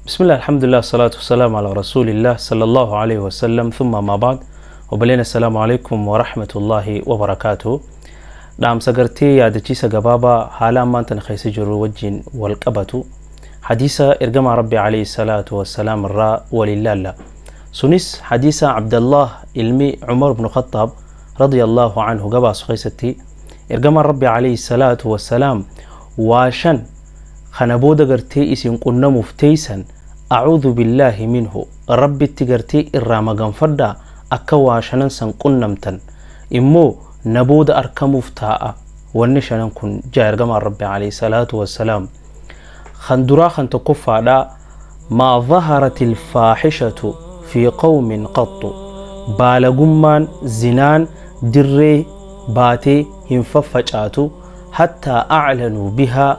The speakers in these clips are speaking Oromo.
بسم الله الحمد لله الصلاة والسلام على رسول الله صلى الله عليه وسلم ثم ما بعد وبلين السلام عليكم ورحمة الله وبركاته دام سغرتي يادتي سغبابا حالا ما انت نخيس جرو وجين والقبتو حديثة ارقم ربي عليه الصلاة والسلام الراء ولله الله سنس حديثة عبد الله علمي عمر بن خطاب رضي الله عنه قبا سخيستي ارقم ربي عليه الصلاة والسلام واشن خنبودا غرتي اسين قلنا مفتيسا أعوذ بالله منه ربي تغرتي إراما غنفردا أكوا شنن سن قنمتن إمو نبودا أركم مفتاء ونشنن كن جاير غما ربي عليه الصلاة والسلام خندرا خنتقفا دا ما ظهرت الفاحشة في قوم قط بالغمان زنان دري باتي هنففجاتو حتى أعلنوا بها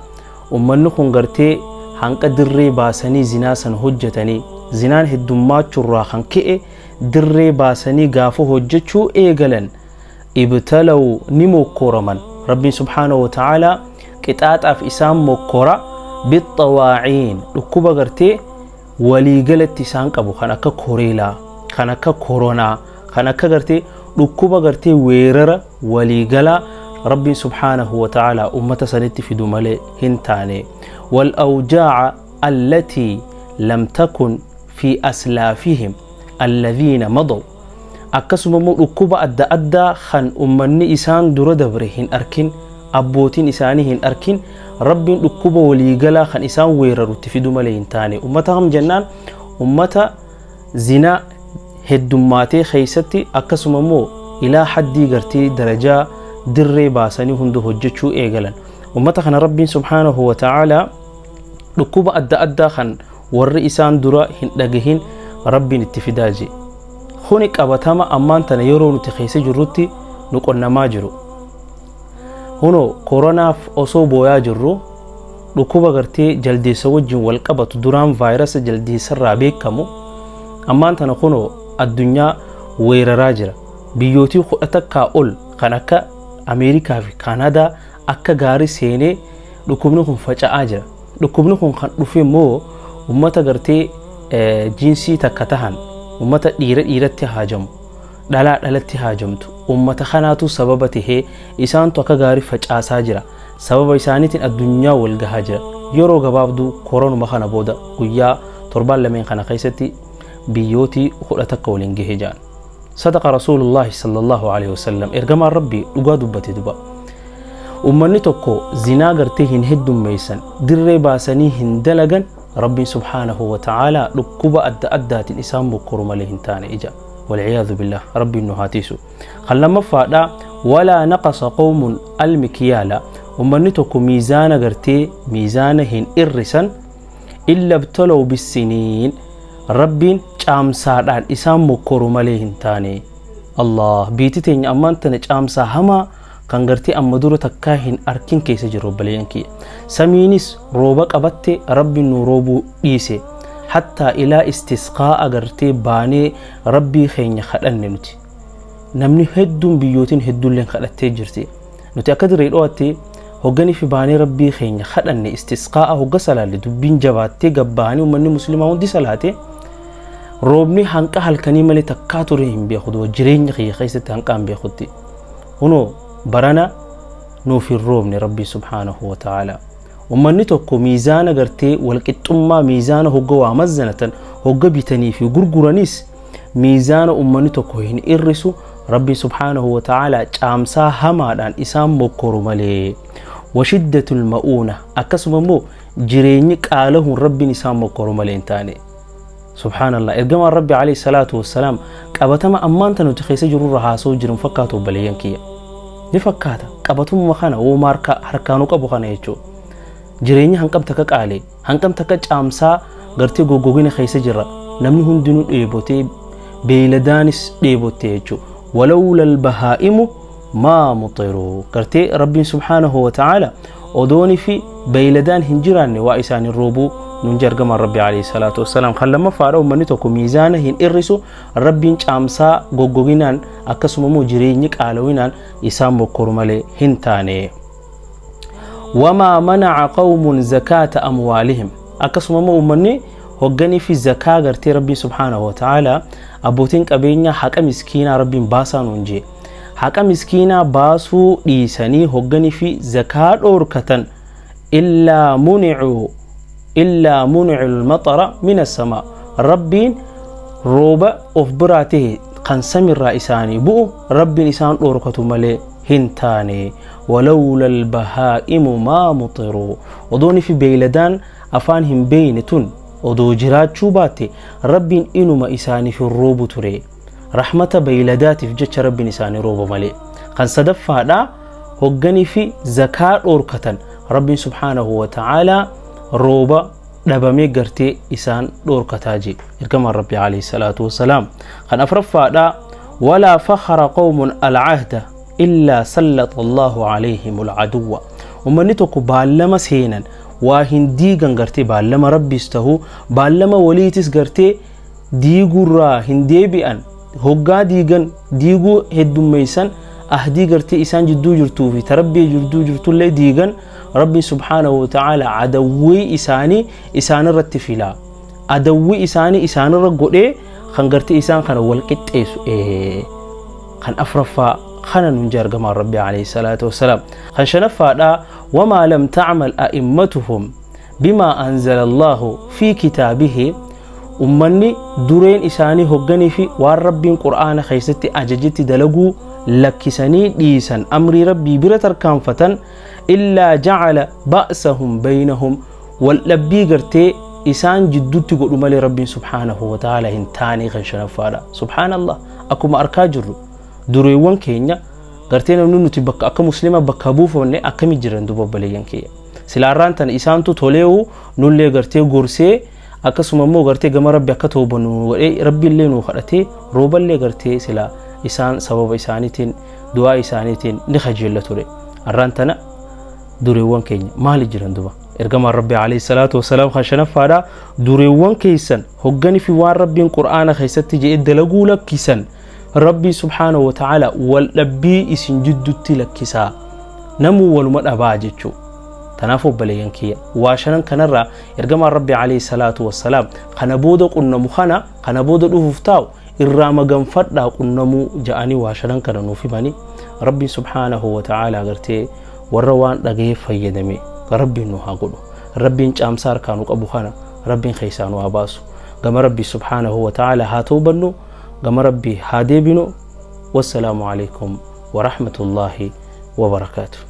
ummanni gartee hanqa dirree baasanii zinaa san hojjetanii zinaan heddummaachurraa kan ka'e dirree baasanii gaafa hojjechuu eegalan ibtalaw ni mokkoraman rabbiin subhaanahu wa ta'ala qixaaxaaf isaan mokkora bixawaaciin dhukkuba gartee waliigalatti isaan qabu kan akka koreelaa kan akka koronaa kan akka gartee dhukkuba gartee weerara waliigalaa ربي سبحانه وتعالى أمة سنت في دمله هنتاني والأوجاع التي لم تكن في أسلافهم الذين مضوا أكسم مؤكبة أدى خن أمني إسان در دبرهن أركن أبوتين إسانهن أركن ربي أكبة وليقلا خن إسان ويرر في دمله هنتاني أمتهم جنان أمة زنا هدوماتي خيستي أكسم مو إلى حد قرتي درجة dirree baasanii hundu hojjechuu eegalan ummata kana rabbiin subhaanahu wa ta'ala dhukkuba adda addaa kan warri isaan dura hin dhagahin rabbiin itti fidaaje kuni qabatama ammaan tana yeroo nuti keessa jirrutti nu qonnamaa jiru huno koronaaf osoo booyaa jirru dhukkuba gartee jaldeessa wajjin wal qabatu duraan vaayirasa jaldeessarraa beekamu ammaan tana kuno addunyaa weeraraa jira biyyootii 10 ol kan akka Amerikaa fi Kaanadaa akka gaarii seenee dhukkubni kun faca'aa jira. Dhukkubni kun kan dhufe moo ummata gartee jinsii takka tahan ummata dhiiratti haajamu dhalaa dhalatti haajamtu ummata kanaatu sababa tahee isaantu akka gaarii facaasaa jira. Sababa isaaniitiin addunyaa wal gahaa jira. Yeroo gabaabduu koronuma kana booda guyyaa 7 kana keessatti biyyootii 10 waliin gahee jiran. صدق رسول الله صلى الله عليه وسلم ارجما ربي دغا دبتي دبا امني توكو زنا غرتي هن هدم ميسن دري باسني هندلغن ربي سبحانه وتعالى دكوبا ادات الاسلام بكرم له تاني اجا والعياذ بالله ربي نهاتيسو خلما فادا ولا نقص قوم المكيالا امني توكو ميزان غرتي ميزان هن ارسن الا ابتلوا بالسنين ربين caamsaadhaan isaan mokkoru malee hin taane Allah biiti teenya ammaan tana caamsaa hamaa kan gartee amma dura takkaa hin arkin keessa jiru baleeyyan kiyya samiinis rooba qabatte rabbiin nu roobuu dhiise hattaa ilaa istisqaa agartee baanee rabbii keenya kadhanne nuti namni hedduun biyyootiin hedduulleen kadhattee jirti nuti akka dirree dho'atte hogganii fi baanee rabbii keenya kadhanne istisqaa hogga salaalle dubbiin jabaattee gabbaanii ummanni muslimaa hundi salaate roobni hanqa halkanii malee takkaa ture hin beekudu jireenya kiyya keessatti hanqaan beekutti huno barana nuuf hin roobne rabbi subhaanahu wa ta'ala ummanni tokko miizaana gartee walqixxummaa miizaana hogga waa mazzanatan hogga bitanii fi gurguranis miizaana ummanni tokko hin irrisu rabbi subhaanahu wa ta'ala caamsaa hamaadhaan isaan mokkoru malee washiddatul ma'uuna akkasuma immoo jireenyi qaalahun rabbiin isaan mokkoru malee hin taane سبحان الله ارجما ربي عليه الصلاة والسلام قبتما أمانتا نتخيس جرور رهاسو جرم فكاتو بليان كيا نفكاتا قبتم مخانا وماركا حركانو قبو خانا يجو جريني هنقم تكك آلي هنقم تكك عامسا غرتي غوغوغين خيس جرا نمني هندنو ايبوتي بيلدانس ايبوتي يجو ولولا البهائم ما مطيرو غرتي ربي سبحانه وتعالى ودوني في بيلدان هنجران وائسان الروبو ننجر كما ربي عليه الصلاة والسلام خلما فارو منيتوكو ميزانهن إرسو ربين چامسا غوغوغينان أكسمو مجرينيك آلوينان إسام بكرمالي هنتاني وما منع قوم زكاة أموالهم أكسمو مني hoggani fi zakaa gartee rabbi subhanahu wa ta'ala abbootiin qabeenya haqa miskiinaa rabbiin baasaa nuun jee haqa miskiinaa baasuu dhiisanii hoggani fi zakaa dhoorkatan illaa muni'u al-matara min as-samaa rabbiin rooba of biraa ta'e kan samirraa isaanii bu'u rabbiin isaan dhoorkatu malee hin taane walawla al-bahaa'imu maa muxiru odooni fi beeyladaan afaan hin beeyne tun odoo jiraachuu baate rabbiin inuma isaanii fi roobu ture rahmata beeyladaatiif jecha rabbiin isaanii rooba malee kan sadaffaadha hogganii fi zakaa dhoorkatan rabbiin subhaanahu wa ta'ala rooba dhabamee gartee isaan dhoorkataa je ergamaan rabbi alayhi salaatu wassalaam kan afraffaadha walaa fakhara qawmun al-ahda illaa sallata allahu alayhim al-aduwwa ummanni tokko baallama seenan waa hin diigan gartee baallama rabbiis tahu baallama waliitis gartee diigurraa hin deebi'an hoggaa diiguu heddummeeysan ahdii gartee isaan jidduu jirtuu fi tarabbii jidduu jirtullee diigan rabbi subhanahu wa ta'ala adawwii isaanii isaanirratti filaa adawwii isaanii isaanirra godhee kan gartee isaan kana wal qixxeessu kan afraffaa kana nun jargamaan rabbi alayhi salatu wassalaam kan shanaffaadha وما لم تعمل أئمتهم بما أنزل الله في كتابه أمني دورين إساني هقني في والربين قرآن خيستي أججت دلقو لكساني ديسان أمري ربي برتر كانفتن إلا جعل بأسهم بينهم واللبي قرتي إسان جدوت قد مالي ربي سبحانه وتعالى هنتاني غنشنا فادا سبحان الله أكو ما أركاجر دوريوان كينيا gartee namni nuti bakka akka muslima bakka buufanne akkami jiran duba baleeyyan kee silaarraan tan isaantu toleewu nullee gartee gorsee akkasuma immoo gartee gama rabbi akka toobanu wadhee rabbiillee nu kadhatee rooballee gartee sila isaan sababa isaaniitiin du'aa isaaniitiin ni khajeella ture arraan tana dureewwan keenya maali jiran duba ergamaan rabbi alayhi salaatu wassalaam kan shanaffaadha dureewwan keessan hoggani fi waan rabbiin qur'aana keessatti jedhe dalaguu lakkisan ربي سبحانه وتعالى واللبي اسم جدتي لكسا نمو والمدى باجتشو تنافو بليان كيا واشنان كنرى يرقم ربي عليه الصلاة والسلام خنبودو قلنا مخانا خنبودو دففتاو إرام قنفردا قلنا مو جاني واشنان كننو في باني ربي سبحانه وتعالى قرتي والروان لغيه فيدمي ربي نوها قلو ربي انش أمسار كانوا أبوخانا ربي خيسانو أباسو قم ربي سبحانه وتعالى هاتو بنو قم ربي هادي بنو والسلام عليكم ورحمة الله وبركاته.